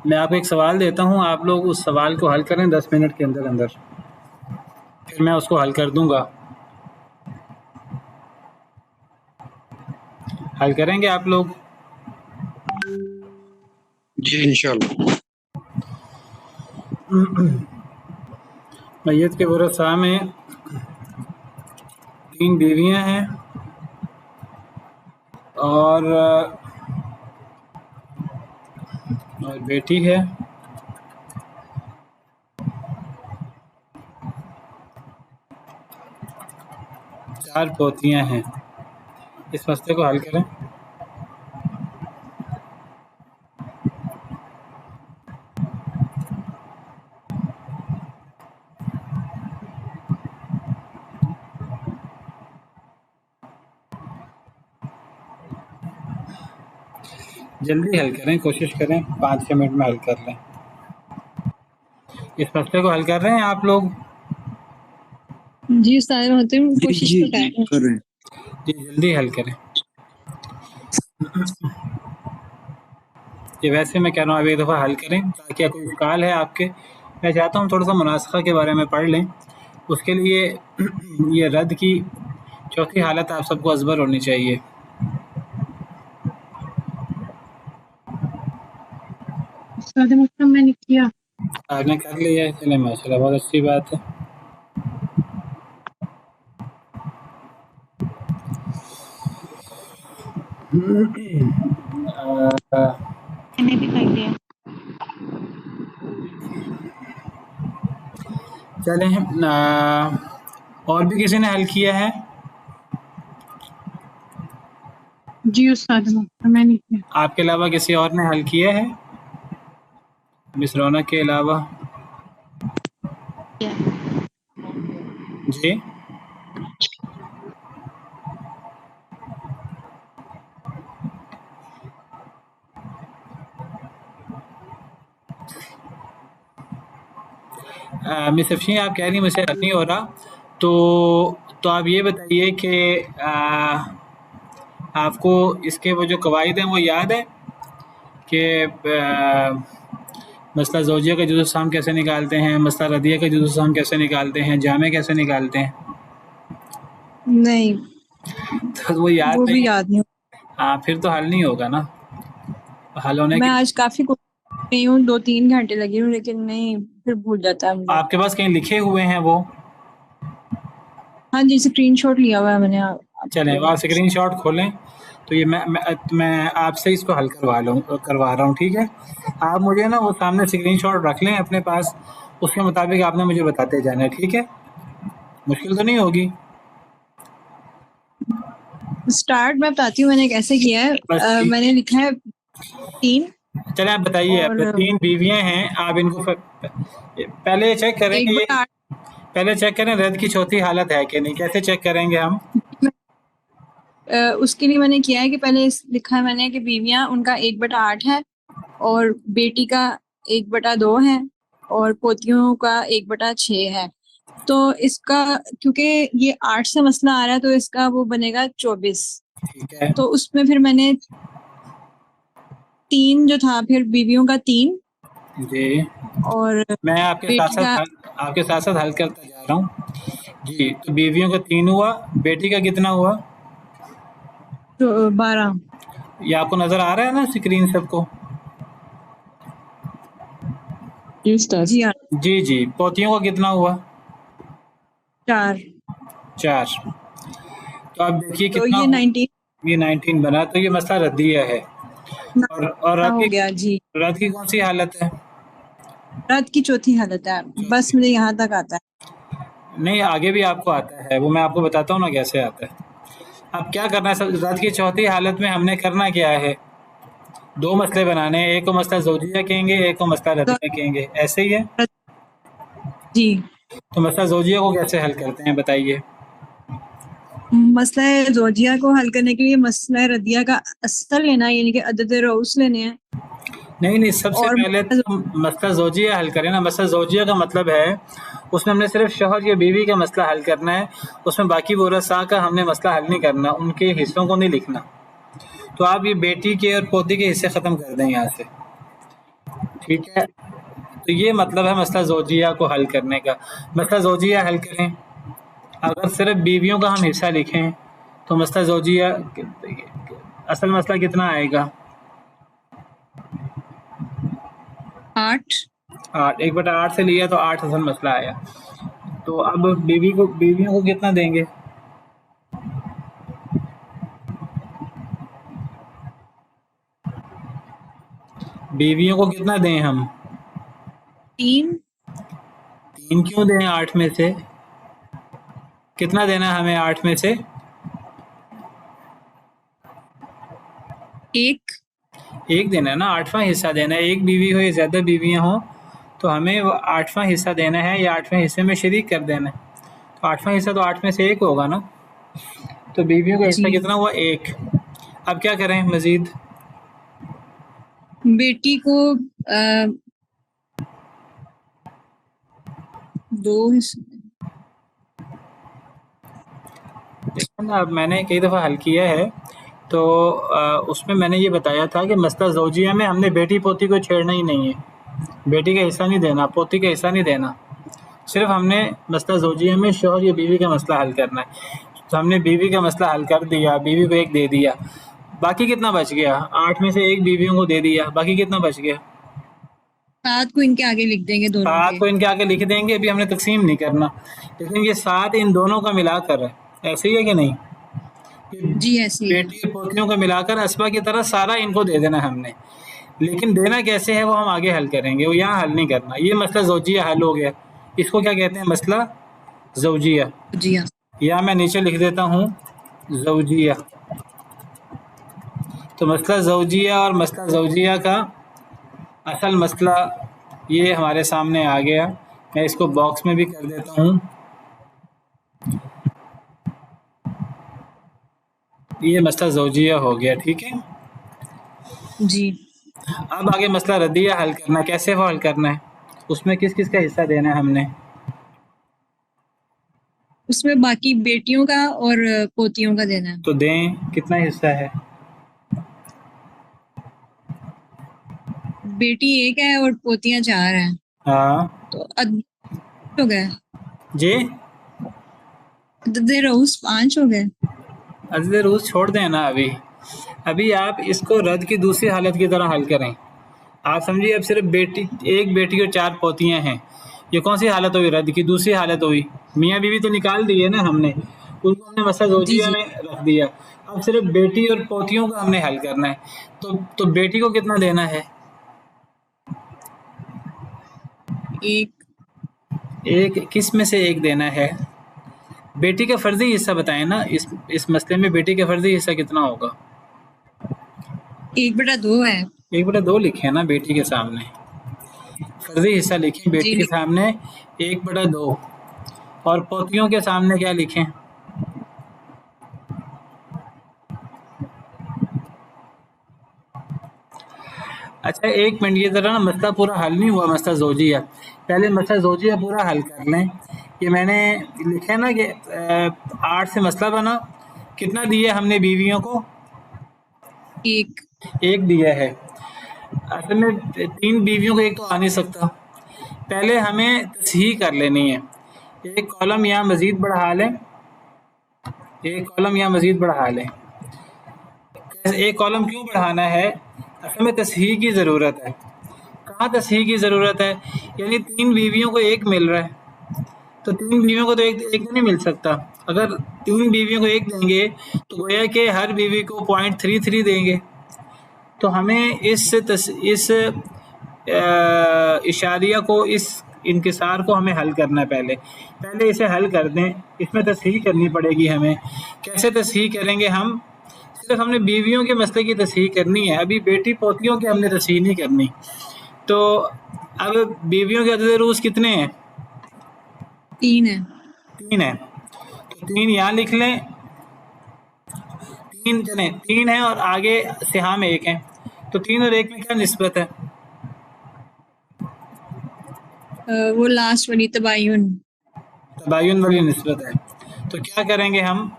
मैं आपको एक सवाल देता हूँ, आप लोग उस सवाल को हल करें 10 मिनट के अंदर, फिर मैं उसको हल कर दूँगा। हल करेंगे आप लोग? जी इंशाल्लाह। मैयत के वरसा में 3 बीवियाँ हैं और बेटी है। 4 पोतियाँ हैं। इस मसले को हल करें। जल्दी हल करें, कोशिश करें 5-6 मिनट में हल कर लें। इस मसले को हल कर रहे हैं आप लोग? जी उस्ताद होते हैं, जी कोशिश जी तो जी कर कर रहे हैं। जी जल्दी हल करें। ये वैसे मैं कह रहा हूँ अब एक दफ़ा हल करें ताकि कोई सवाल है आपके। मैं चाहता हूँ थोड़ा सा मुनासखा के बारे में पढ़ लें। उसके लिए ये रद्द की चौथी हालत आप सबको अज़बर होनी चाहिए। उस्ताद मोहतरम मैंने किया। आपने कर लिया है, चले माशाल्लाह, बहुत अच्छी बात है। मैंने भी कर लिया। चलें, और भी किसी ने हल किया है? जी उस्ताद मोहतरम मैंने किया। आपके अलावा किसी और ने हल किया है? मिस रौनक के अलावा? जी मिस अफशीन, आप कह रही मुझसे हल नहीं हो रहा, तो आप ये बताइए कि आपको इसके वो जो कवायद हैं वो याद है कि मसला ज़ौजिया का जुज़ हम कैसे निकालते हैं, मसला रदिया का जुज़ हम कैसे निकालते हैं, जामे कैसे निकालते हैं? नहीं, तो वो याद वो नहीं भी है। याद नहीं। हाँ, फिर तो हल नहीं होगा ना। हल होने मैं के आज काफी कोशिश कर रही हूँ, 2-3 घंटे लगे हूँ, लेकिन नहीं, फिर भूल जाता है मुझे। आपके पास कहीं लिखे हुए हैं वो? हाँ जी, स्क्रीनशॉट लिया हुआ है मैंने चलें, आपको। आप स्क्रीनशॉट खोलें तो ये मैं आपसे इसको हल करवा रहा हूँ, ठीक है? आप मुझे ना वो सामने स्क्रीनशॉट रख लें अपने पास, उसके मुताबिक आपने मुझे बताते जाना है, ठीक है? मुश्किल तो नहीं होगी? स्टार्ट मैं बताती हूँ मैंने कैसे किया है। बस ठीक मैंने है। लिखा है 3 चलें, आप बताइए। अब और 3 बीवियाँ हैं, आप इनको पहले चेक करें कि ये 1/8। पहले चेक करें रद्द की चौथी हालत है कि नहीं। कैसे चेक करेंगे हम? उसके लिए मैंने किया है कि पहले लिखा है मैंने कि बीवियां उनका 1/8 है और बेटी का 1/2 है और पोतियों का 1/6 है। तो इसका क्योंकि ये 8 से मसला आ रहा है तो इसका वो बनेगा 24। ठीक है तो उसमें फिर मैंने 3 जो था, फिर बीवियों का 3 जी। और मैं आपके साथ बेटी का साथ हल करता जा रहा हूँ जी। तो बीवियों का 3 हुआ, बेटी का कितना हुआ? 12। ये आपको नजर आ रहा है ना स्क्रीन सबको? जी हाँ, जी जी। पोतियों का कितना हुआ? 4। 4। तो आप देखिए तो कितना ये हो, 19 ये 19 बना, तो ये मसला रद्दिया है। और हो गया जी। रद्द की कौन सी हालत है? रात की चौथी हालत है, बस चौथी। मुझे यहाँ तक आता है। नहीं, आगे भी आपको आता है, वो मैं आपको बताता हूँ ना कैसे आता है। अब क्या करना है, रद्द की चौथी हालत में हमने करना क्या है? 2 मसले बनाने हैं, एक को मसला ज़ौजिया कहेंगे, एक को मसला तो रदिया कहेंगे, ऐसे ही है? जी, तो मसला ज़ौजिया को कैसे हल करते हैं बताइए? मसला ज़ौजिया को हल करने के लिए मसला रदिया का असल लेना है, यानी कि अदद रऊस लेने हैं। नहीं नहीं, सबसे और पहले तो मसला ज़ौजिया हल करें ना। मसला ज़ौजिया का मतलब है उसमें हमने सिर्फ शौहर या बीवी का मसला हल करना है, उसमें बाकी वरासा का हमने मसला हल नहीं करना, उनके हिस्सों को नहीं लिखना। तो आप ये बेटी के और पोती के हिस्से ख़त्म कर दें यहाँ से, ठीक है, तो ये मतलब है मसला ज़ौजिया को हल करने का। मसला ज़ौजिया हल करें, अगर सिर्फ बीवियों का हम हिस्सा लिखें तो मसला ज़ौजिया असल मसला कितना आएगा? 8। 8, 1/8 से लिया तो 8 असल मसला आया। तो अब बीवियों को कितना देंगे? बीवियों को कितना दें हम? 3। 3 क्यों दें 8 में से? कितना देना है हमें 8 में से? 1। 1 देना है ना, 8वां हिस्सा देना है। एक बीवी हो या ज़्यादा बीवियां हो तो हमें वो 8वां हिस्सा देना है या 8वें हिस्से में शरीक कर देना है। तो 8वां हिस्सा तो 8 में से 1 होगा ना। तो बीवियों का हिस्सा जी, कितना हुआ? 1। अब क्या करें मजीद? बेटी को 2 हिस्से। देखो ना, अब मैंने कई दफ़ा हल किया है तो उसमें मैंने ये बताया था कि मसला ज़ौजिया में हमने बेटी पोती को छेड़ना ही नहीं है। बेटी का हिस्सा नहीं देना, पोती का हिस्सा नहीं देना। सिर्फ हमने मसला ज़ौजिया में शौहर या बीवी का मसला हल करना है। तो हमने बीवी का मसला हल कर दिया, बीवी को 1 दे दिया। बाकी कितना बच गया? 8 में से 1 बीवियों को दे दिया, बाकी कितना बच गया? 7 को इनके आगे लिख देंगे दोनों 7 के। को इनके आगे लिख देंगे, अभी हमने तकसीम नहीं करना। लेकिन ये 7 इन दोनों का मिलाकर है, ऐसे ही है कि नहीं? जी, ऐसे ही है। बेटी पोतियों को मिलाकर असबा की तरह सारा इनको दे देना हमने। लेकिन देना कैसे है वो हम आगे हल करेंगे, वो यहाँ हल नहीं करना। ये मसला ज़ौजिया हल हो गया। इसको क्या कहते हैं? मसला ज़ौजिया। जी हाँ। या मैं नीचे लिख देता हूँ ज़ौजिया। तो मसला ज़ौजिया और मसला ज़ौजिया का असल मसला ये हमारे सामने आ गया। मैं इसको बॉक्स में भी कर देता हूँ। ये मसला ज़ौजिया हो गया, ठीक है। जी, अब आगे मसला रद्दिया हल करना है। कैसे वो हल करना है? उसमें किस किस का हिस्सा देना है हमने? उसमें बाकी बेटियों का और पोतियों का देना है। तो दें, कितना हिस्सा है? बेटी 1 है और पोतियां 4 हैं, हाँ तो हो गए। जी, अददे रऊस 5 हो गए। अज़ीज़ रूस छोड़ दें ना अभी। अभी आप इसको रद्द की दूसरी हालत की तरह हल करें। आप समझिए, अब सिर्फ एक बेटी और 4 पोतियां हैं। ये कौन सी हालत हुई? रद्द की दूसरी हालत हुई। मियाँ बीवी तो निकाल दिए ना हमने, उनको हमने मसला जी, ज़ौजिया जी। में रख दिया। अब सिर्फ बेटी और पोतियों का हमने हल करना है। तो बेटी को कितना देना है? 1। एक किस में से 1 देना है? बेटी का फ़र्ज़ी हिस्सा बताएं ना। इस मसले में बेटी का फ़र्ज़ी हिस्सा कितना होगा? 1/2 है। 1/2 लिखे ना बेटी के सामने। फ़र्ज़ी हिस्सा लिखें बेटी जी, के सामने 1/2। और पोतियों के सामने क्या लिखें? अच्छा, 1 मिनट, ये ज़रा ना मसला पूरा हल नहीं हुआ मसला ज़ौजिया। पहले मसला ज़ौजिया पूरा हल कर लें। ये मैंने लिखा है ना कि 8 से मसला बना। कितना दिया हमने बीवियों को? 1। 1 दिया है। असल में 3 बीवियों को 1 तो आ नहीं सकता। पहले हमें तसहीह कर लेनी है। एक कॉलम यहाँ मज़ीद बढ़ा लें, एक कॉलम यहाँ मज़ीद बढ़ा लें। एक कॉलम क्यों बढ़ाना है? असल में तसहीह की ज़रूरत है। कहाँ तसहीह की ज़रूरत है? यानी 3 बीवियों को 1 मिल रहा है, तो 3 बीवियों को तो 1 नहीं मिल सकता। अगर 3 बीवियों को 1 देंगे तो गोया कि हर बीवी को 0.33 देंगे। तो हमें इस इशारिया को, इस इंकिसार को हमें हल करना है। पहले इसे हल कर दें। इसमें तसहीह करनी पड़ेगी हमें। कैसे तसहीह करेंगे हम? सिर्फ हमने बीवियों के मसले की तसहीह करनी है, अभी बेटी पोतियों की हमने तसहीह नहीं करनी। तो अब बीवियों के अदद रूस कितने हैं? 3 है। 3 है। तो 3 यहाँ लिख लें। 3 है और आगे सिहा में 1 है। तो 3 और 1 में क्या निस्बत है? वो लास्ट वाली तबायुन। तबायुन वाली निस्बत है। तो क्या करेंगे हम?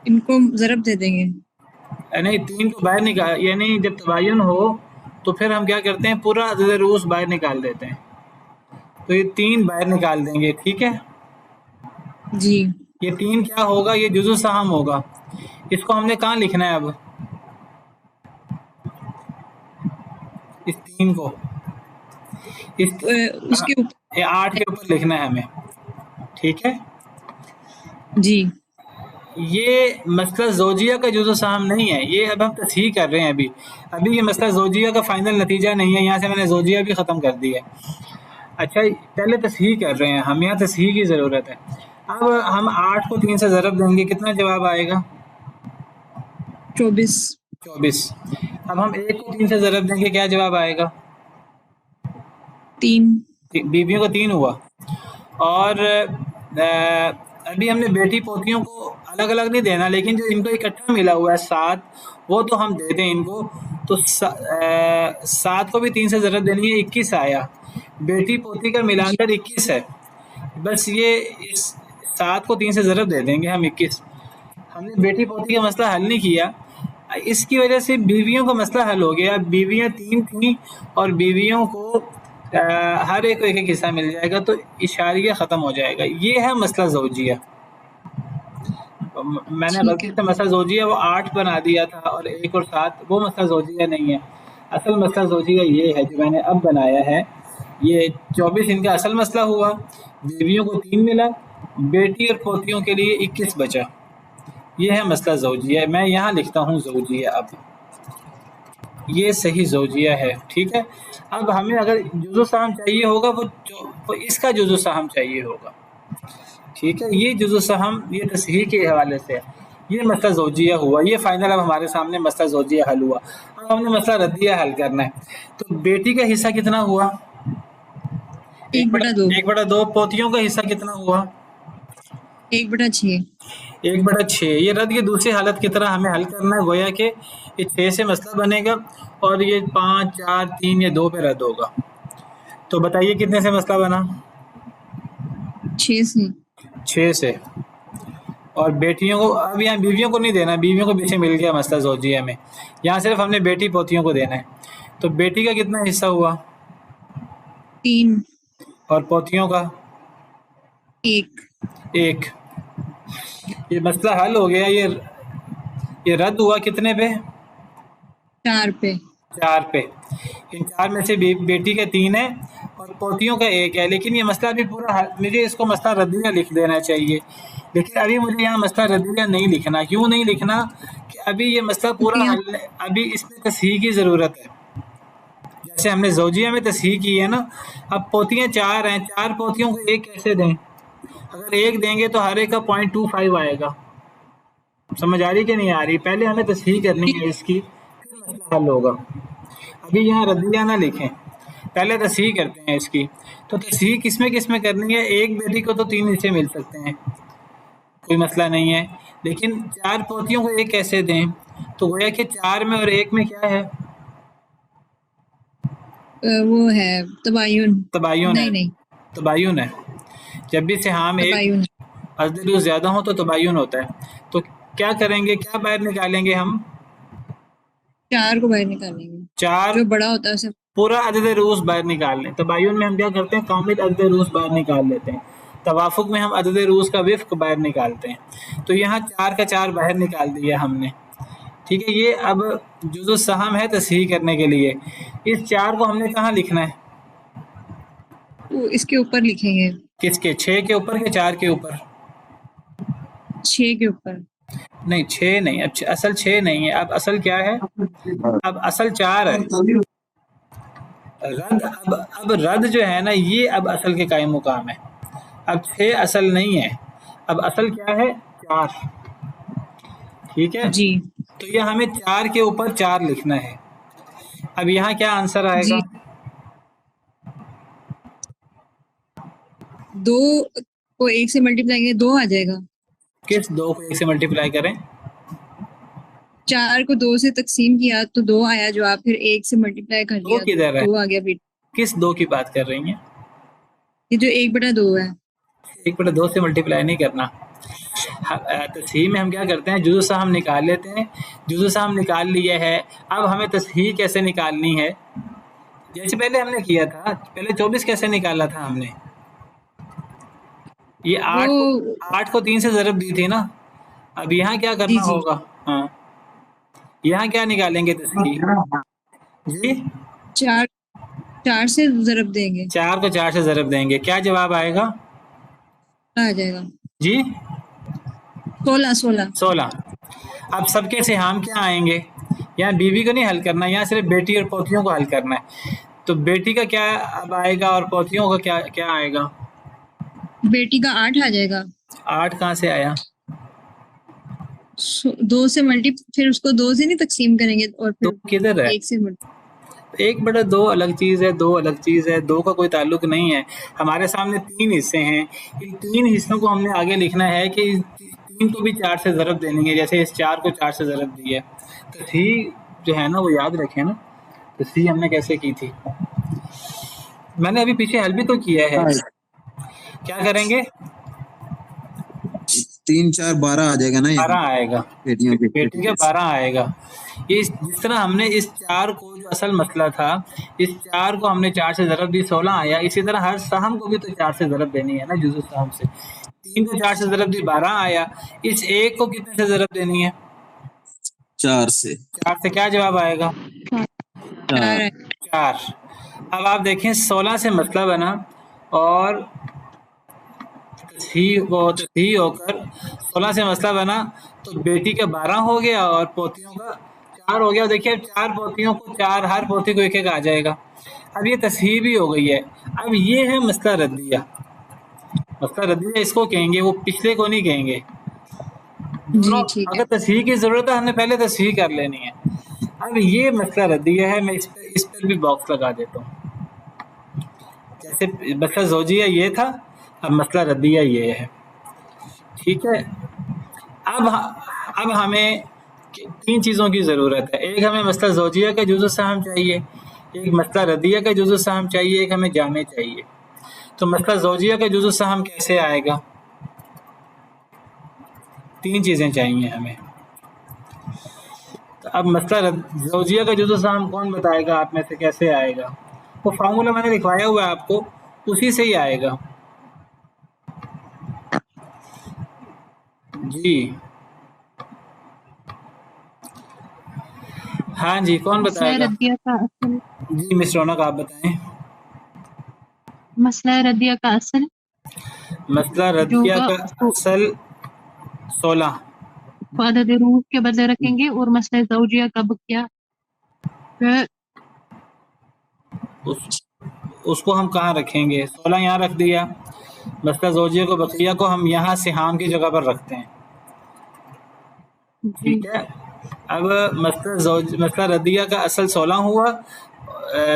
इनको ज़रब दे देंगे। नहीं, 3 को बाहर निकाल, यानी जब तबायुन हो तो फिर हम क्या करते हैं, पूरा अदद रूस बाहर निकाल देते हैं। तो ये 3 बाहर निकाल देंगे, ठीक है। जी। ये 3 क्या होगा, ये जुज़ु सहम होगा। इसको हमने कहाँ लिखना है अब, इस 3 को इस उसके ऊपर। ये 8 के ऊपर लिखना है हमें, ठीक है। जी। ये मसला ज़ौजिया का जुज़ु सहम नहीं है, ये अब हम तस्हीह कर रहे हैं। अभी ये मसला ज़ौजिया का फ़ाइनल नतीजा नहीं है, यहाँ से मैंने ज़ौजिया भी ख़त्म कर दी है। अच्छा, पहले तस्हीह कर रहे हैं हम, यहाँ तस्हीह की ज़रूरत है। अब हम 8 को 3 से ज़रब देंगे, कितना जवाब आएगा, 24। 24। अब हम 1 को 3 से ज़रब देंगे, क्या जवाब आएगा, 3। बीवियों का 3 हुआ। और अभी हमने बेटी पोतियों को अलग अलग नहीं देना, लेकिन जो इनको इकट्ठा मिला हुआ है 7, वो तो हम दे दें इनको। तो 7 को भी 3 से ज़रब देनी है, 21 आया। बेटी पोती का मिलाकर 21 है, बस ये इस 7 को 3 से ज़रब दे देंगे हम, 21। हमने बेटी पोती का मसला हल नहीं किया, इसकी वजह से बीवियों का मसला हल हो गया। बीवियां 3 थीं और बीवियों को हर एक को एक एक हिस्सा मिल जाएगा, तो इशारिया ख़त्म हो जाएगा। ये है मसला ज़ौजिया। मैंने ठीक गलती है। से मसला ज़ौजिया वो 8 बना दिया था, और 1 और 7 वो मसला ज़ौजिया नहीं है। असल मसला ज़ौजिया ये है जो मैंने अब बनाया है। ये 24 इनका असल मसला हुआ, बीवियों को 3 मिला, बेटी और पोतियों के लिए 21 बचा। ये है मसला ज़ौजिया। मैं यहाँ लिखता हूँ ज़ौजिया, अब ये सही ज़ौजिया है, ठीक है। अब हमें अगर जुज़ु सहम चाहिए होगा, वो इसका जुज़ु सहम चाहिए होगा, ठीक है। ये जुज़ु सहम ये तस्हीह के हवाले से है। ये मसला ज़ौजिया हुआ, ये फाइनल अब हमारे सामने मसला ज़ौजिया हल हुआ। अब हमने मसला रद्दिया हल करना है। तो बेटी का हिस्सा कितना हुआ, 1/2। 1/2। पोतियों का हिस्सा कितना हुआ, 1/6। 1/6। ये रद्द की दूसरी हालत की तरह हमें हल करना है, गोया कि ये 6 से मसला बनेगा और ये 5, 4, 3 या 2 पे रद्द होगा। तो बताइए कितने से मसला बना, 6 से। 6 से। और बेटियों को, अब यहाँ बीवियों को नहीं देना, बीवियों को पीछे मिल गया मसला ज़ौजिया में। यहाँ सिर्फ हमने बेटी पोतियों को देना है। तो बेटी का कितना हिस्सा हुआ, 3। और पोतियों का 1। 1। ये मसला हल हो गया। ये रद्द हुआ कितने पे, 4 पे। 4 पे। इन 4 में से बेटी का 3 है और पोतियों का 1 है। लेकिन ये मसला अभी पूरा मुझे इसको मसला रद्दिया लिख देना चाहिए, लेकिन अभी मुझे यहाँ मसला रद्दिया नहीं लिखना। क्यों नहीं लिखना, कि अभी ये मसला पूरा हल, अभी इसमें तस्हीह की ज़रूरत है। जैसे हमने ज़ौजिया में तस्हीह की है ना। अब पोतियाँ 4 हैं, 4 पोतियों को 1 कैसे दें, अगर 1 देंगे तो हर एक का 0.25 आएगा। समझ आ रही कि नहीं आ रही, पहले हमें तस्हीह करनी है इसकी, फिर मसला हल होगा। अभी यहाँ रद्दिया ना लिखें, पहले तस्हीह करते हैं इसकी। तो तस्हीह किसमें करनी है, एक बेटी को तो 3 हिस्से मिल सकते हैं, कोई मसला नहीं है। लेकिन 4 पोतियों को 1 कैसे दें, तो गोया कि 4 में और 1 में क्या है, वो है तबायुन। तबायुन है। नहीं, तबायुन है। जब भी सिहाम एक तबायुन। अदद ज़्यादा हो तो तबायुन होता है। तो क्या करेंगे, क्या बाहर निकालेंगे हम, 4 को बाहर निकालेंगे, 4 जो बड़ा होता है उसे। पूरा अदद रूस बाहर निकाल लें। तबायुन में हम क्या करते हैं, कामिल अदद रूस बाहर निकाल लेते हैं। तवाफुक में हम अदद रूस का विफ़्क बाहर निकालते हैं। तो यहाँ 4 का 4 बाहर निकाल दिया हमने, ठीक है। ये अब जुज़ु सहम है तस्हीह करने के लिए। इस 4 को हमने कहाँ लिखना है, वो इसके ऊपर लिखेंगे, किसके, 6 के ऊपर के 4 के ऊपर, 6 के ऊपर। नहीं 6 नहीं, अब असल 6 नहीं है, अब असल क्या है, अब असल 4 है। रद्द, अब रद्द जो है ना, ये अब असल के कायम मुकाम है। अब 6 असल नहीं है, अब असल क्या है, 4, ठीक है। जी। तो ये हमें 4 के ऊपर 4 लिखना है। अब यहाँ क्या आंसर आएगा, जी। 2 को 1 से मल्टीप्लाई करेंगे 2 आ जाएगा। किस 2 को 1 से मल्टीप्लाई करें, 4 को 2 से तकसीम किया तो 2 आया जवाब, फिर 1 से मल्टीप्लाई कर 2 लिया किधर है, 2 आ गया बेटा। किस 2 की बात कर रही हैं, ये जो 1/2 है। 1/2 से मल्टीप्लाई नहीं करना। तस्हीह में हम क्या करते हैं, जुज़ु सहम निकाल लेते हैं। जुज़ु सहम निकाल लिए है, अब हमें तस्हीह कैसे निकालनी है, जैसे पहले हमने किया था। पहले 24 कैसे निकाला था हमने, ये वो 8 को 3 से ज़रब दी थी ना। अब यहाँ क्या जी करना जी होगा, हाँ यहाँ क्या निकालेंगे तस्हीह जी, 4 4 से ज़रब देंगे 4 को 4 से ज़रब देंगे, क्या जवाब आएगा आ जाएगा जी, 16 16। 16। अब सबके सिहाम क्या आएंगे, यहाँ बीवी को नहीं हल करना, यहाँ सिर्फ बेटी और पोतियों को हल करना है। तो बेटी का क्या अब आएगा और पोतियों का क्या क्या आएगा, बेटी का 8 आ जाएगा, 8 कहाँ से आया, 2 से मल्टी, फिर उसको 2 से नहीं तकसीम करेंगे और तो फिर किधर है, 1 से मल्टी। 1/2 अलग चीज़ है, 2 अलग चीज़ है, 2 का कोई ताल्लुक नहीं है। हमारे सामने 3 हिस्से हैं, इन 3 हिस्सों को हमने आगे लिखना है कि इस 3 को भी 4 से ज़रब देनी है, जैसे इस 4 को 4 से ज़रब दी है। तो सी जो है ना वो याद रखें ना, तो सी हमने कैसे की थी, मैंने अभी पीछे हल भी तो किया है। क्या करेंगे, 3 4 12 आ जाएगा ना, 12 यहाँ आएगा, बेटियों के बेटी के 12 आएगा। इस जिस तरह हमने इस 4 को, जो असल मसला था, इस 4 को हमने 4 से ज़रब दी 16 आया, इसी तरह हर सहम को भी तो 4 से ज़रब देनी है ना, जुज़ु सहम से। 3 को 4 से ज़रब दी 12 आया, इस 1 को कितने से ज़रब देनी है, 4 से 4 से, क्या जवाब आएगा 4 4। अब आप देखें 16 से मसला बना और तस्हीह होकर 16 से मसला बना, तो बेटी का 12 हो गया और पोतियों का 4 हो गया। देखिए 4 पोतियों को 4, हर पोती को 1 1 आ जाएगा। अब ये तस्हीह भी हो गई है। अब ये है मसला रद्दिया। मसला रद्दिया इसको कहेंगे, वो पिछले को नहीं कहेंगे। दोनों, जी ठीक अगर है। तस्हीह की ज़रूरत है हमने पहले तस्हीह कर लेनी है। अब ये मसला रद्दिया है, मैं इस पर भी बॉक्स लगा देता हूँ। जैसे मसला ज़ौजिया ये था, अब मसला रद्दिया ये है, ठीक है। अब हमें 3 चीज़ों की ज़रूरत है। एक हमें मसला ज़ौजिया का जुज़ु सहम चाहिए, एक मसला रद्दिया का जुज़ु सहम चाहिए, एक हमें जामे चाहिए। तो मसला ज़ौजिया का जुज़ु सहम कैसे आएगा, 3 चीज़ें चाहिए हमें। तो अब मसला ज़ौजिया का जुज़ु सहम कौन बताएगा आप में से, कैसे आएगा, वो फार्मूला मैंने लिखवाया हुआ है आपको, उसी से ही आएगा जी। हाँ जी, कौन मसला बताएगा रद्दिया का असल जी, मिस रौनक आप बताएं। मसला रद्दिया का असल मसला जो रद्दिया होगा का उसको असल 16, अदद रूह के बदले रखेंगे और मसला ज़ौजिया का बकिया फिर उसको हम कहाँ रखेंगे, 16 यहाँ रख दिया, मसला ज़ौजिया को बकिया को हम यहाँ सिहाम की जगह पर रखते हैं, जी ठीक है। अब मसला रद्दिया का असल 16 हुआ,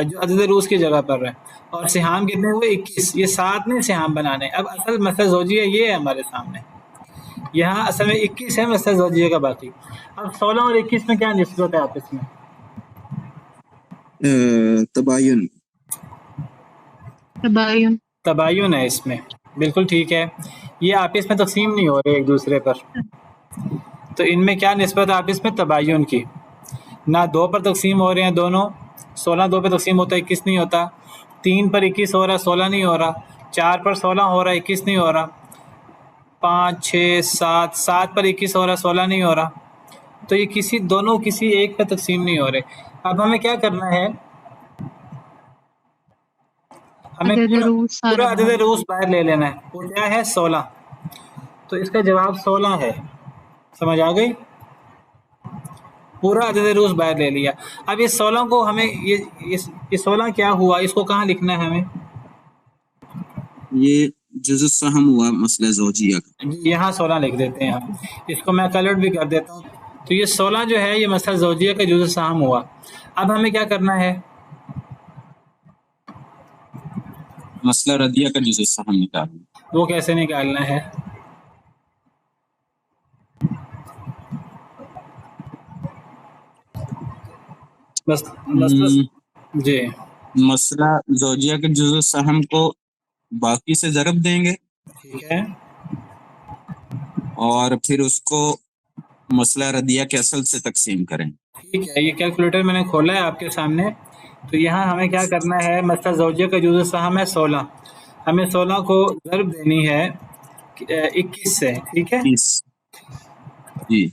जो अदद रूस की जगह पर है, और सिहाम कितने हुए 21, ये 7 ने सिहाम बनाने। अब असल मसला ज़ौजिया ये है हमारे सामने, यहाँ असल में 21 है मसला ज़ौजिया का बाकी। अब 16 और 21 में क्या निस्बत है आपस में, तबायुन तबायुन तबायुन है इसमें, बिल्कुल ठीक है। ये आपस में तकसीम नहीं हो रहे एक दूसरे पर, तो इनमें क्या निस्बत आपस में, तबायुन की। ना 2 पर तकसीम हो रहे हैं दोनों, 16 2 पर तकसीम होता है 21 नहीं होता, 3 पर 21 हो रहा है 16 नहीं हो रहा, 4 पर 16 हो रहा है 21 नहीं हो रहा, 5 6 7 7 पर 21 हो रहा है 16 नहीं हो रहा, तो ये दोनों किसी एक पर तकसीम नहीं हो रहे। अब हमें क्या करना है, हमें अदद रूह सारा पूरा अदद बाहर रूस बाहर ले लेना है, वो क्या है 16, तो इसका जवाब 16 है, समझ आ गई, पूरा अदद रूस बाहर ले लिया। अब इस 16 को हमें ये 16 क्या हुआ, इसको कहाँ लिखना है हमें, ये जुज़ु सहम हुआ मसला ज़ौजिया का। यहाँ 16 लिख देते हैं हम, इसको मैं कलर्ड भी कर देता हूँ। तो ये 16 जो है ये मसला ज़ौजिया का जुज़ु सहम हुआ। अब हमें क्या करना है, मसला रदिया का जुज़ु सहम निकालना। वो कैसे निकालना है, बस जी, मसला ज़ौजिया के जुज़ु सहम को बाकी से ज़रब देंगे ठीक है, और फिर उसको मसला रदिया के असल से तकसीम करें। ठीक है, ये कैलकुलेटर मैंने खोला है आपके सामने। तो यहाँ हमें क्या करना है, मसला ज़ौजिया का जुज़ सहाम है 16, हमें 16 को ज़र्ब देनी है 21 से, ठीक है। 30 जी,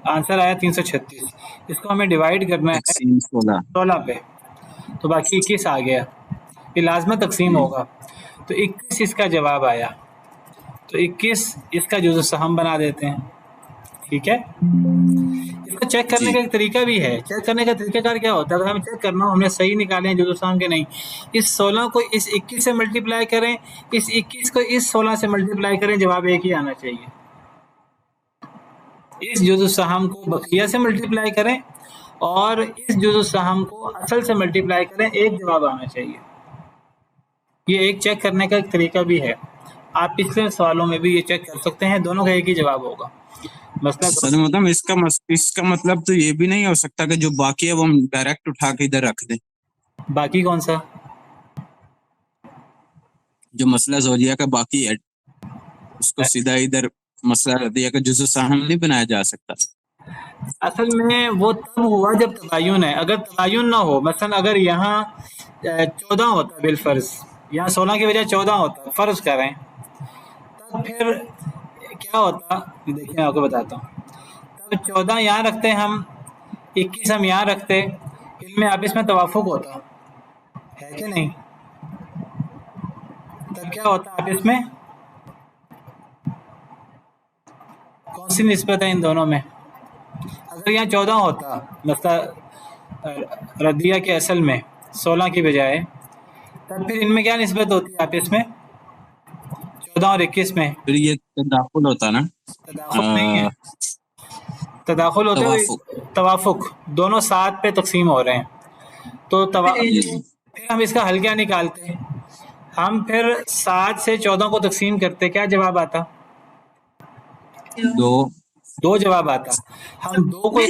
आंसर आया 336। इसको हमें डिवाइड करना है तकसीम 16 16 पे, तो बाकी 21 आ गया। ये लाजमा तकसीम जी होगा, तो 21 इसका जवाब आया। तो 21 इसका जुज़ सहाम बना देते हैं, ठीक है। इसको चेक करने जी का एक तरीका भी है। चेक करने का तरीकाकार क्या होता है, अगर हमें चेक करना हो हमने सही निकाले हैं जुज़ सहाम के नहीं, इस 16 को इस 21 से मल्टीप्लाई करें, इस 21 को इस 16 से मल्टीप्लाई करें, जवाब एक ही आना चाहिए। इस जुज़ सहाम को बकिया से मल्टीप्लाई करें और इस जुज़ सहाम को असल से मल्टीप्लाई करें, एक जवाब आना चाहिए। ये एक चेक करने का एक तरीका भी है। आप पिछले सवालों में भी ये चेक कर सकते हैं, दोनों का एक ही जवाब होगा। मसला सर मतलब इसका मतलब तो ये भी नहीं हो सकता कि जो बाकी है वो हम डायरेक्ट उठा के इधर रख दें। बाकी कौन सा? जो मसला ज़ौजिया का बाकी है उसको सीधा इधर मसला रदिया का जुज़ सहाम नहीं बनाया जा सकता। असल में वो तब हुआ जब तबायुन है। अगर तबायुन ना हो, मसलन अगर यहाँ 14 होता बिलफर्ज, यहाँ 16 की बजाय 14 होता, फर्ज करें, तब फिर क्या होता, देखिए मैं आपको बताता हूँ। तब 14 यहाँ रखते हम, 21 हम यहाँ रखते, इनमें आपस में तवाफुक होता है कि नहीं? तब क्या होता आपस में, कौन सी निस्बत है इन दोनों में? अगर यहाँ 14 होता मसला रदिया के असल में 16 की बजाय, तब फिर इनमें क्या निस्बत होती है आपस में, 14 और 21 में? फिर ये तदाखुल होता ना, तदाखुल नहीं है, तदाखुल होते हुए तवाफुक। तवाफुक, दोनों 7 पे तकसीम हो रहे हैं। तो जी फिर हम इसका हल क्या निकालते हैं, हम फिर 7 से 14 को तकसीम करते, क्या जवाब आता? दो 2 जवाब आता। हम 2 को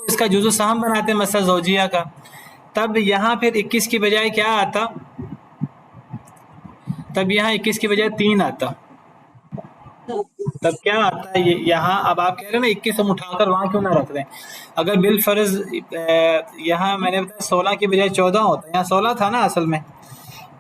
इसका जुज़ सहाम बनाते मसला ज़ौजिया का, तब यहाँ फिर 21 की बजाय क्या आता, तब यहाँ 21 की बजाय 3 आता। तब क्या आता है, ये यहाँ अब आप कह रहे हैं ना 21 हम उठाकर वहाँ क्यों ना रख दें। अगर बिल फर्ज यहाँ मैंने बताया 16 की बजाय 14 होता, यहाँ 16 था ना असल में,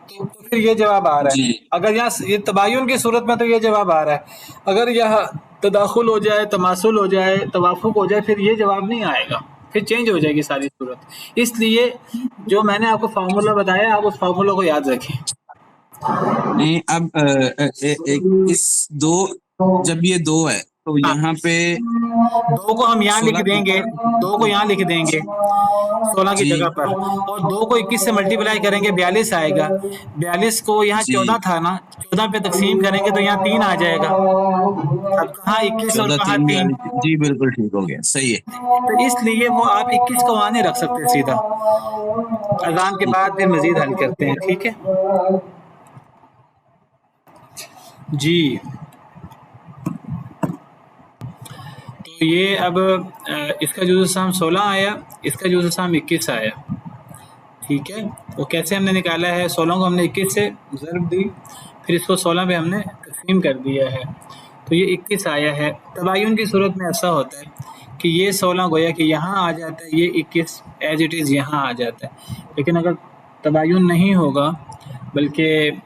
तो फिर ये जवाब आ रहा है। जी अगर यहाँ ये तबायुन की सूरत में तो ये जवाब आ रहा है, अगर यहाँ तदाखुल हो जाए, तमासुल हो जाए, तवाफुक हो जाए, फिर ये जवाब नहीं आएगा, फिर चेंज हो जाएगी सारी सूरत। इसलिए जो मैंने आपको फार्मूला बताया, आप उस फार्मूला को याद रखें। नहीं, अब इस दो, जब ये 2 है तो हाँ, यहाँ पे 2 को हम यहाँ लिख 16 देंगे, 2 को यहाँ लिख देंगे 16 की जी जगह पर, और 2 को 21 से मल्टीप्लाई करेंगे 42 आएगा। 42 को यहाँ जी 14 था ना, 14 पे तकसीम करेंगे तो यहाँ 3 आ जाएगा। अब कहाँ 21 और 14 कहाँ 3 3? जी बिल्कुल ठीक हो गया, सही है। तो इसलिए वो आप 21 को वहाँ नहीं रख सकते सीधा। अजान के बाद फिर मजीद हल करते हैं, ठीक है जी। तो ये अब इसका जुज़ सहाम 16 आया, इसका जुज़ सहाम 21 आया, ठीक है। वो कैसे हमने निकाला है, 16 को हमने 21 से ज़र्ब दी, फिर इसको 16 पे हमने तकसीम कर दिया है, तो ये 21 आया है। तबायुन की सूरत में ऐसा होता है कि ये 16 गोया कि यहाँ आ जाता है, ये 21 एज इट इज़ यहाँ आ जाता है। लेकिन अगर तबायुन नहीं होगा बल्कि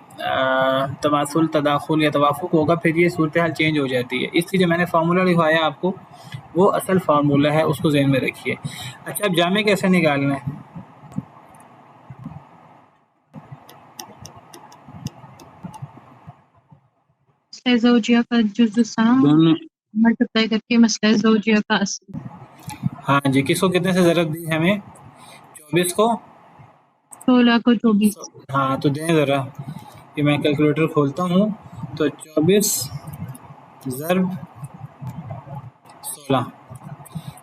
तमासुल, तदाखुल या तवाफुक होगा, फिर ये सूरत हाल चेंज हो जाती है। इसलिए जो मैंने फार्मूला लिखवाया आपको वो असल फार्मूला है, उसको ज़हन में रखिए। अच्छा, अब जामे कैसे निकालना है? मसला ज़ौजिया का जुज़ सहाम दोनों मल्टीप्लाई करके मसला ज़ौजिया का असल। हाँ जी, किसको कितने से ज़रूरत दी हमें? 24 को 16 को 24। हाँ, तो दें ज़रा, ये मैं कैलकुलेटर खोलता हूँ। तो 24 ज़र्ब 16,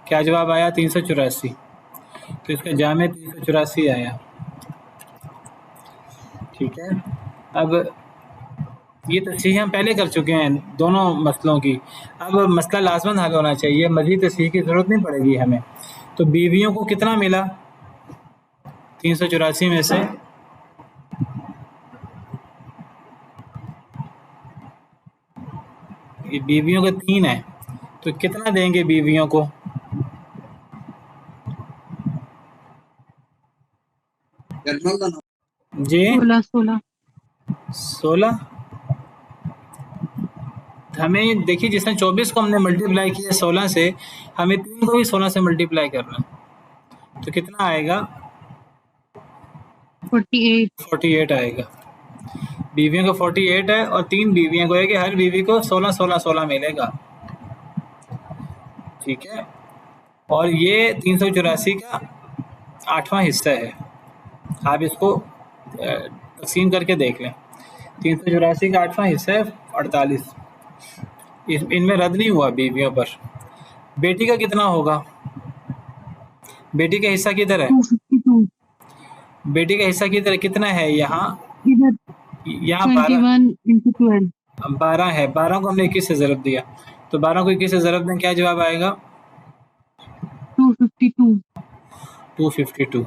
क्या जवाब आया? 384। तो इसका जामे 384 आया, ठीक है। अब ये तस्हीह हम पहले कर चुके हैं दोनों मसलों की, अब मसला लाजमन हल होना चाहिए, मज़ीद तस्हीह की ज़रूरत नहीं पड़ेगी हमें। तो बीवियों को कितना मिला 384 में से? ये बीवियों का 3 है, तो कितना देंगे बीवियों को? जी 16 16। हमें देखिए, जिसने 24 को हमने मल्टीप्लाई किया 16 से, हमें 3 को भी 16 से मल्टीप्लाई करना है, तो कितना आएगा? 48 48 आएगा। बीवियों का 48 है और 3 बीवियां को है कि हर बीवी को 16 16 16 मिलेगा, ठीक है। और ये 384 का 8वां हिस्सा है। आप इसको तकसीम करके देख लें। 384 का 8वां हिस्सा है 48। इनमें रद्द नहीं हुआ बीवियों पर। बेटी का कितना होगा? बेटी का हिस्सा किधर है? 252 बेटी का हिस्सा कितना है? यहाँ इधर 12 21 into 12 12 है। 12 को हमने 21 से ज़रब दिया, तो 12 को 21 से ज़रब दें, क्या जवाब आएगा? 252 252।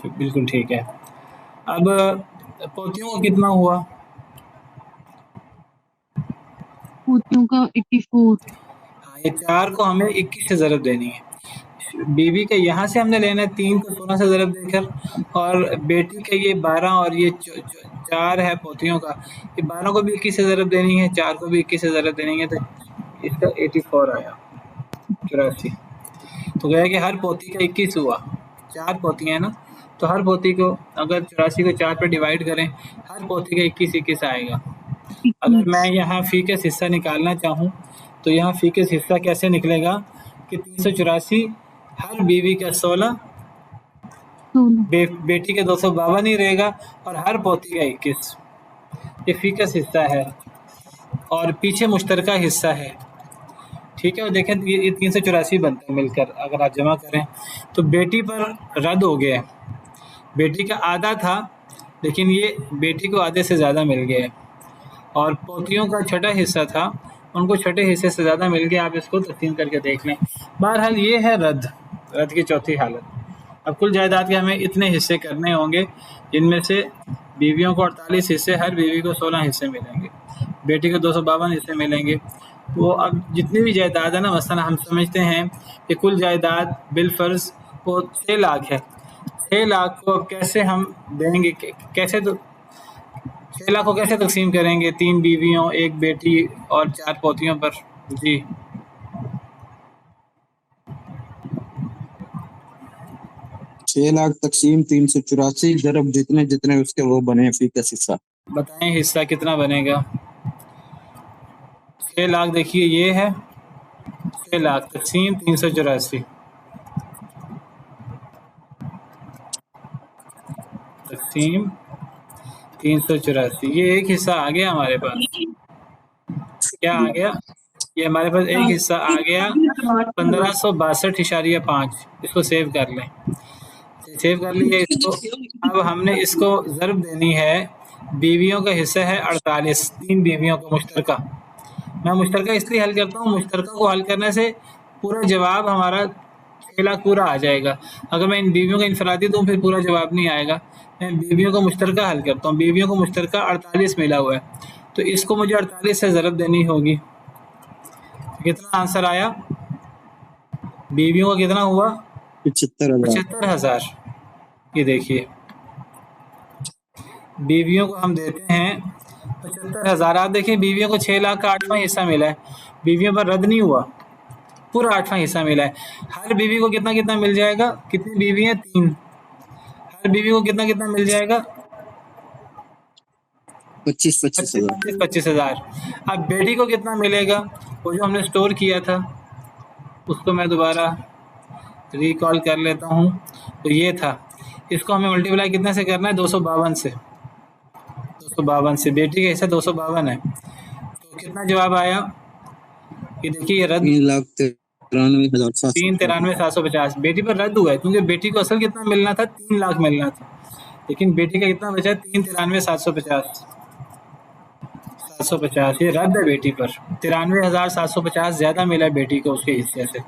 बिल्कुल ठीक है। अब पोतियों को कितना हुआ? पोतियों का 84 हाँ, ये 4 को हमें 21 से ज़रब देनी है। बीवी का यहाँ से हमने लेना है 3 को 16 से ज़रब देकर, और बेटी का ये 12 और ये 4 है पोतियों का, ये 12 को भी 21 से ज़रब देनी है, 4 को भी 21 से ज़रब देनी है, तो इसका 84 आया, 84। तो गया कि हर पोती का 21 हुआ। 4 पोतियाँ हैं ना, तो हर पोती को अगर 84 को 4 पे डिवाइड करें, हर पोती का 21 21 आएगा। अगर मैं यहाँ फीकस हिस्सा निकालना चाहूँ, तो यहाँ फीकस हिस्सा कैसे निकलेगा कि 384 हर बीवी का 16, 16 बेटी का 252 ही रहेगा, और हर पोती का 21। ये फीकस हिस्सा है और पीछे मुश्तरका हिस्सा है, ठीक है। और देखें ये 384 बनते हैं मिलकर, अगर आप जमा करें तो बेटी पर रद्द हो गया है। बेटी का आधा था, लेकिन ये बेटी को आधे से ज़्यादा मिल गया है, और पोतियों का छठा हिस्सा था, उनको छठे हिस्से से ज़्यादा मिल गया। आप इसको तकसीम करके देख लें। बहरहाल ये है रद्द की चौथी हालत। अब कुल जायदाद के हमें इतने हिस्से करने होंगे, जिनमें से बीवियों को 48 हिस्से, हर बीवी को 16 हिस्से मिलेंगे, बेटी को 252 हिस्से मिलेंगे। तो अब जितनी भी जायदाद है ना, मसलन हम समझते हैं कि कुल जायदाद बिलफर्ज वो 6 लाख है। 6 लाख को अब कैसे हम देंगे, कैसे? तो 6 लाख को कैसे तकसीम करेंगे? 3 बीवियों, 1 बेटी और 4 पोतियों पर। जी 6 लाख तकसीम 384 ज़रब जितने जितने उसके वो बने फीकस हिस्सा। बताएं हिस्सा कितना बनेगा? 6 लाख देखिए ये है, 6 लाख तकसीम 384, तकसीम 384। ये एक हिस्सा आ गया हमारे पास। क्या आ गया? ये हमारे पास एक हिस्सा आ गया 1562.5। इसको सेव कर लें। सेव कर लिया इसको। अब हमने इसको ज़रब देनी है, बीवियों का हिस्सा है 48, 3 बीवियों का मुश्तरका। मैं मुश्तरका इसलिए हल करता हूँ, मुश्तरका को हल करने से पूरा जवाब हमारा 6 लाख पूरा आ जाएगा। अगर मैं इन बीवियों का इंफरादी दूँ फिर पूरा जवाब नहीं आएगा। मैं बीवियों का मुश्तरका हल करता हूँ। बीवियों को मुश्तरका 48 मिला हुआ है, तो इसको मुझे 48 से ज़रब देनी होगी। कितना आंसर आया? बीवियों का कितना हुआ? 75,000। ये देखिए, बीवियों को हम देते हैं 75,000। आप देखिए, बीवियों को 6 लाख का 8वां हिस्सा मिला है, बीवियों पर रद्द नहीं हुआ, पूरा 8वां हिस्सा मिला है। हर बीवी को कितना कितना मिल जाएगा? कितनी बीवी हैं? 3। हर बीवी को कितना कितना मिल जाएगा? 25,000। 25,000। अब बेटी को कितना मिलेगा? वो जो हमने स्टोर किया था उसको मैं दोबारा रिकॉल कर लेता हूँ। तो ये था, इसको हमें मल्टीप्लाई कितने से करना है? 252 से। 252 से बेटी का हिस्सा 252 है, तो कितना जवाब आया? ये देखिए, ये रद्द 3,93,750। बेटी पर रद्द हुआ है, क्योंकि बेटी को असल कितना मिलना था? 3 लाख मिलना था, लेकिन बेटी का कितना बचा? 3,93,750। 750 ये रद्द है बेटी पर। 93,750 ज़्यादा मिला है बेटी को उसके हिस्से से।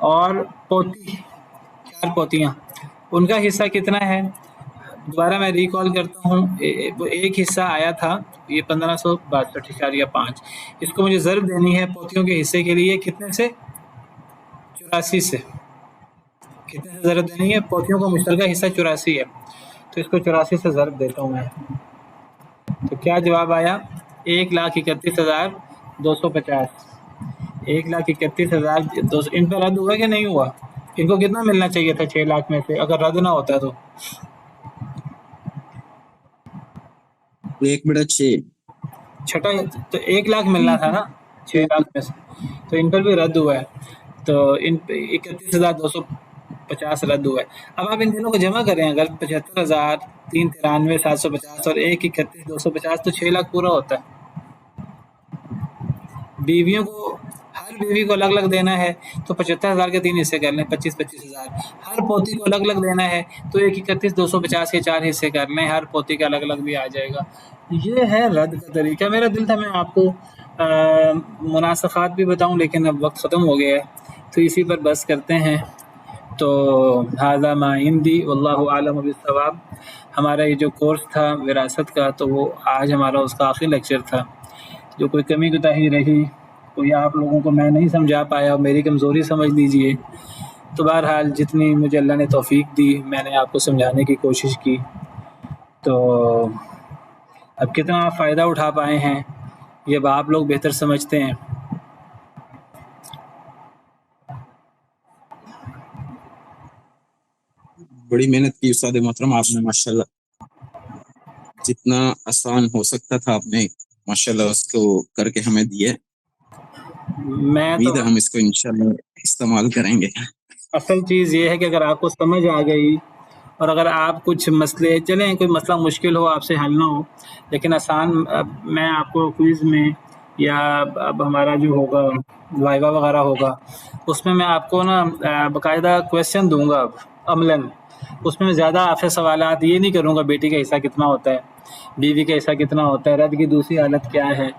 और पोती, 4 पोतियाँ, उनका हिस्सा कितना है? दोबारा मैं रिकॉल करता हूँ, वो एक हिस्सा आया था, ये 1562.5, इसको मुझे ज़र्ब देनी है पोतियों के हिस्से के लिए कितने से? 84 से। कितने से ज़र्ब देनी है? पोतियों का मुश्तरका हिस्सा 84 है, तो इसको 84 से ज़र्ब देता हूँ मैं। तो क्या जवाब आया? 1,31,250। 1,31,200। इन पर रद्द हुआ कि नहीं हुआ? इनको कितना मिलना चाहिए था 6 लाख में से, अगर रद्द ना होता तो? 1/6। छठा, तो 1 लाख मिलना था ना 6 लाख में से, तो इन पर भी रद्द हुआ है। तो इन 31,250 रद्द हुआ है। अब आप इन तीनों को जमा करें, अगर 75,000, 393,750 और 1,31,250, तो 6 लाख पूरा होता है। बीवियों को, हर बीवी को अलग अलग देना है तो 75,000 के 3 हिस्से कर लें, 25,000। हर पोती को अलग अलग देना है तो 1,31,250 के 4 हिस्से कर लें, हर पोती का अलग अलग भी आ जाएगा। ये है रद्द का तरीका। मेरा दिल था मैं आपको मुनासफ़ात भी बताऊं, लेकिन अब वक्त ख़त्म हो गया है, तो इसी पर बस करते हैं। तो हाज़ा मा इंदी वल्लाहु आलम बिस्सवाब। हमारा ये जो कोर्स था विरासत का, तो वो आज हमारा उसका आखिरी लेक्चर था। जो कोई कमी कोताही रही, कोई आप लोगों को मैं नहीं समझा पाया, मेरी कमज़ोरी समझ लीजिए। तो बहरहाल जितनी मुझे अल्लाह ने तौफ़ीक दी, मैंने आपको समझाने की कोशिश की। तो अब कितना आप फ़ायदा उठा पाए हैं, ये अब आप लोग बेहतर समझते हैं। बड़ी मेहनत की उस्ताद मोहतरम आपने, माशाल्लाह। जितना आसान हो सकता था आपने माशाल्लाह उसको करके हमें दिए। मैं उम्मीद तो है हम इसको इंशाल्लाह इस्तेमाल करेंगे। असल चीज़ ये है कि अगर आपको समझ आ गई, और अगर आप कुछ मसले, चलें कोई मसला मुश्किल हो, आपसे हल ना हो, लेकिन आसान, मैं आपको क्विज़ में या अब हमारा जो होगा वाइवा वगैरह होगा, उसमें मैं आपको ना बाकायदा क्वेश्चन दूंगा अब अमलन। उसमें मैं ज़्यादा आपसे सवालात ये नहीं करूँगा बेटी का हिस्सा कितना होता है, बीवी का हिस्सा कितना होता है, रद्द की दूसरी हालत क्या है,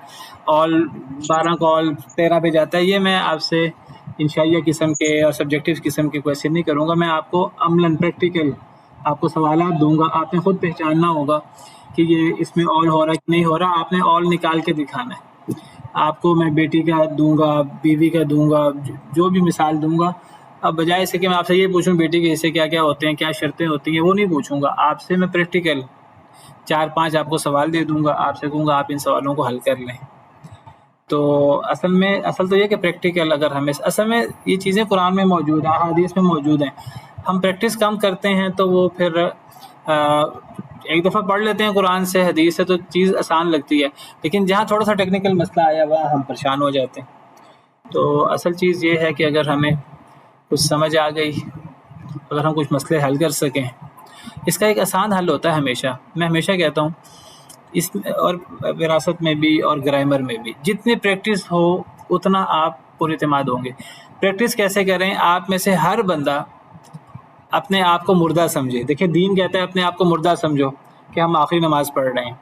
ऑल 12 का ऑल 13 पे जाता है, ये मैं आपसे इंशाइया किस्म के और सब्जेक्टिव किस्म के क्वेश्चन नहीं करूँगा। मैं आपको अमलन प्रैक्टिकल आपको सवालात दूंगा, आपने खुद पहचानना होगा कि ये इसमें ऑल हो रहा है कि नहीं हो रहा, आपने ऑल निकाल के दिखाना है। आपको मैं बेटी का दूंगा, बीवी का दूंगा, जो भी मिसाल दूंगा, अब बजाय इसके कि मैं आपसे ये पूछूं बेटी के हिस्से क्या क्या होते हैं, क्या शर्तें होती हैं, वो नहीं पूछूंगा आपसे। मैं प्रैक्टिकल 4-5 आपको सवाल दे दूंगा, आपसे कहूँगा आप इन सवालों को हल कर लें। तो असल तो ये कि प्रैक्टिकल, अगर हमें असल में ये चीज़ें कुरान में मौजूद हैं, हदीस में मौजूद हैं, हम प्रैक्टिस कम करते हैं तो वो फिर एक दफ़ा पढ़ लेते हैं कुरान से हदीस से तो चीज़ आसान लगती है, लेकिन जहाँ थोड़ा सा टेक्निकल मसला आया वहाँ हम परेशान हो जाते हैं। तो असल चीज़ ये है कि अगर हमें कुछ समझ आ गई, अगर हम कुछ मसले हल कर सकें, इसका एक आसान हल होता है हमेशा। मैं हमेशा कहता हूँ इस, और विरासत में भी और ग्रामर में भी, जितनी प्रैक्टिस हो उतना आप पुरएतमाद होंगे। प्रैक्टिस कैसे करें? आप में से हर बंदा अपने आप को मुर्दा समझे। देखिए दीन कहता है अपने आप को मुर्दा समझो कि हम आखिरी नमाज़ पढ़ रहे हैं,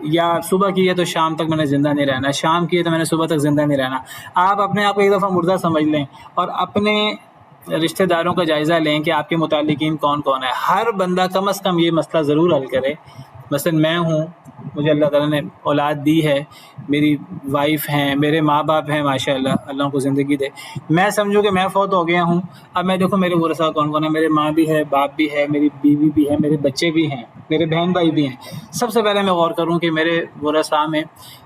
या सुबह की है तो शाम तक मैंने ज़िंदा नहीं रहना, शाम की है तो मैंने सुबह तक ज़िंदा नहीं रहना। आप अपने आप को एक दफ़ा मुर्दा समझ लें और अपने रिश्तेदारों का जायज़ा लें कि आपके मुतालिकीन कौन कौन है। हर बंदा कम से कम ये मसला ज़रूर हल करे। मसलन मैं हूँ, मुझे अल्लाह ताला ने औलाद दी है, मेरी वाइफ हैं, मेरे माँ बाप हैं, माशाअल्लाह, अल्लाह उनको ज़िंदगी दे। मैं समझूँ कि मैं फ़ौत हो गया हूँ, अब मैं देखूँ मेरे वरसा कौन कौन है। मेरे माँ भी है, बाप भी है, मेरी बीवी भी है, मेरे बच्चे भी हैं, मेरे बहन भाई भी हैं। सबसे पहले मैं गौर करूँ कि मेरे वरसा में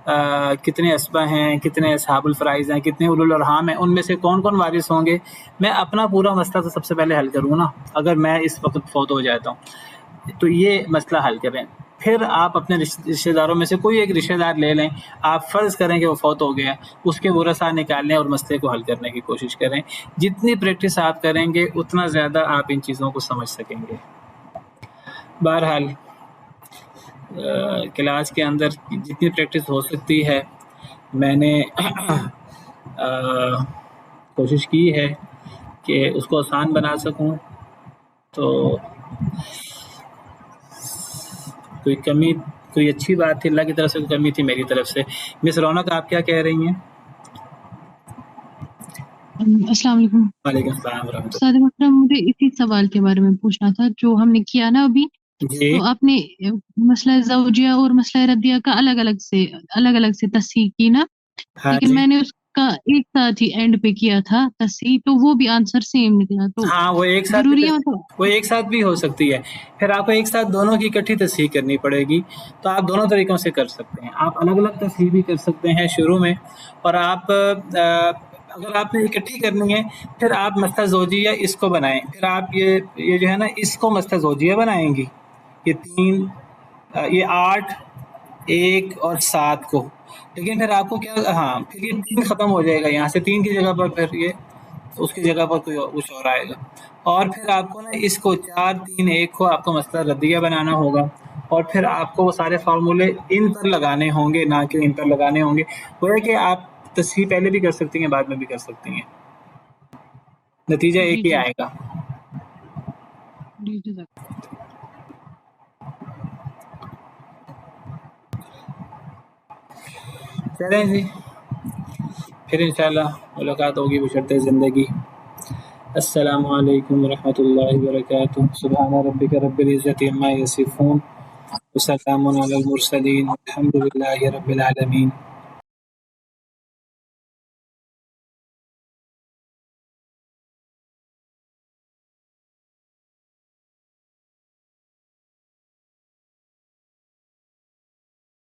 कितने असबा हैं, कितने असहाबुल फ़राइज़ हैं, कितने उलुल अरहाम हैं, उनमें से कौन कौन वारिस होंगे। मैं अपना पूरा मसला तो सबसे पहले हल करूँ ना, अगर मैं इस वक्त फ़ौत हो जाता हूँ। तो ये मसला हल करें। फिर आप अपने रिश्तेदारों में से कोई एक रिश्तेदार ले लें, आप फ़र्ज़ करें कि वो फ़ौत हो गया, उसके वरसा निकालने और मसले को हल करने की कोशिश करें। जितनी प्रैक्टिस आप करेंगे उतना ज़्यादा आप इन चीज़ों को समझ सकेंगे। बहरहाल क्लास के अंदर जितनी प्रैक्टिस हो सकती है मैंने कोशिश की है कि उसको आसान बना सकूं। तो कोई कमी, कोई अच्छी बात थी अल्लाह की तरफ से, कोई कमी थी मेरी तरफ से। मिस रौनक आप क्या कह रही हैं? अस्सलाम वालेकुम। वालेकुम अस्सलाम व रहमतुल्लाह। उस्ताद मोहतरम, मुझे इसी सवाल के बारे में पूछना था जो हमने किया ना अभी, जी। तो आपने मसला ज़ौजिया और मसला रद्दिया का अलग-अलग से तस्हीह की ना? हाँ लेकिन जी। मैंने उसका एक साथ ही एंड पे किया था तस्हीह, तो वो भी आंसर सेम निकला, तो हाँ, ज़रूरी है मतलब वो एक साथ भी हो सकती है। फिर आपको एक साथ दोनों की इकट्ठी तस्हीह करनी पड़ेगी, तो आप दोनों तरीकों से कर सकते हैं। आप अलग-अलग तस्हीह भी कर सकते हैं शुरू में, और आप अगर आपने इकट्ठी करनी है, फिर आप मस्ता ज़ौजिया इसको बनाएँ। फिर आप ये जो है ना, इसको मस्ता ज़ौजिया बनाएँगी। ये 3 ये 8, 1 और 7 को। लेकिन फिर आपको क्या, हाँ, फिर ये 3 खत्म हो जाएगा यहाँ से, 3 की जगह पर फिर ये उसकी जगह पर कोई और कुछ और आएगा। और फिर आपको ना इसको 4, 3, 1 को आपको मसला रद्दिया बनाना होगा, और फिर आपको वो सारे फ़ॉर्मूले इन पर लगाने होंगे, ना कि इन पर लगाने होंगे। वो है कि आप तस्हीह पहले भी कर सकती हैं, बाद में भी कर सकती हैं। नतीजा एक जी, ही जी। आएगा। जी, जज़ाक चलें जी, फिर इंशाअल्लाह मुलाकात होगी बशर्ते ज़िंदगी। अस्सलामु अलैकुम वरहमतुल्लाहि वबरकातुहू। सुब्हान रब्बिका रब्बिल इज़्ज़ति अम्मा यसिफून, व सलामुन अलल मुरसलीन, वल्हम्दुलिल्लाहि रब्बिल आलमीन।